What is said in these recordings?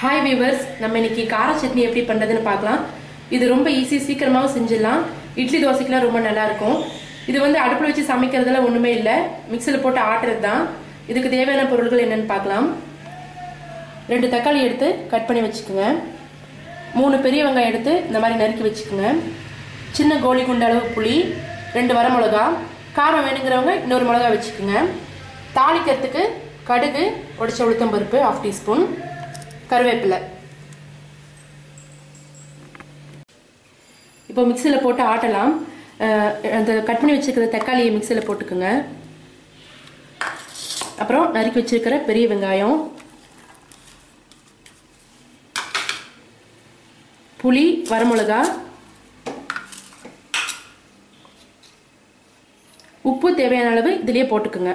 Hi viewers, நம்ம இன்னைக்கு கார சட்னி எப்படி பண்றதுன்னு பார்க்கலாம். இது ரொம்ப ஈஸி, சீக்கிரமாவும் செஞ்சிடலாம். இட்லி தோசைக்கெல்லாம் ரொம்ப நல்லா இருக்கும். இது அடுப்புல வச்சு சமைக்கிறதுல ஒண்ணுமே இல்லை, மிக்சியில் போட்டு ஆட்டுறது தான். இதுக்கு தேவையான பொருட்கள் என்னன்னு பார்க்கலாம். 2 தக்காளி எடுத்து கட் பண்ணி வச்சுக்கோங்க. 3 பெரிய வெங்காயம் எடுத்து இந்த மாதிரி நறுக்கி வச்சுக்கோங்க. சின்ன கோலி குண்டு அளவு புளி, 2 வரமிளகா, காரம் வேணுங்கிறவங்க இன்னொரு மிளகா வச்சுக்கோங்க. தாளிக்கிறதுக்கு கடுகு, உடைச்ச உளுத்தம் பருப்பு 1/2 டீஸ்பூன், கருவேப்பிலை. இப்போ மிக்சியில் போட்டு ஆட்டலாம். அந்த கட் பண்ணி வச்சுருக்கிற தக்காளியை மிக்சியில் போட்டுக்குங்க. அப்புறம் நறுக்கி வச்சிருக்கிற பெரிய வெங்காயம், புளி, வரமிளகா, உப்பு தேவையான அளவு இதுலேயே போட்டுக்குங்க.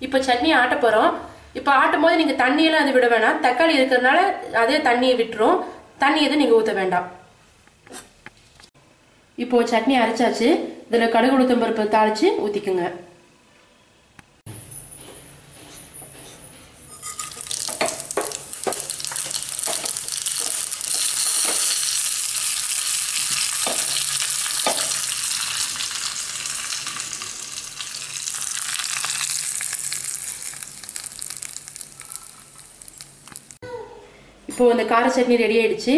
இப்போ சட்னி ஆட்ட போகிறோம். இப்போ ஆட்டும் போது நீங்கள் தண்ணியெல்லாம் அது விட வேணாம். தக்காளி இருக்கிறதுனால அதே தண்ணியை விட்டுரும். தண்ணி எதுவும் நீங்கள் ஊற்ற வேண்டாம். இப்போ சட்னி அரைச்சாச்சு. இதில் கடுகு உளுத்தம் பருப்பு தாளித்து ஊற்றிக்குங்க. இப்போ இந்த கார சட்னி ரெடி ஆயிடுச்சு.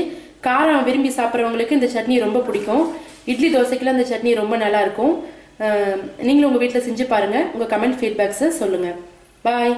காரம் விரும்பி சாப்பிட்றவங்களுக்கு இந்த சட்னி ரொம்ப பிடிக்கும். இட்லி தோசைக்கெல்லாம் இந்த சட்னி ரொம்ப நல்லா இருக்கும். நீங்களும் உங்கள் வீட்டில் செஞ்சு பாருங்க. உங்கள் கமெண்ட் ஃபீட்பேக்ஸை சொல்லுங்க. பாய்.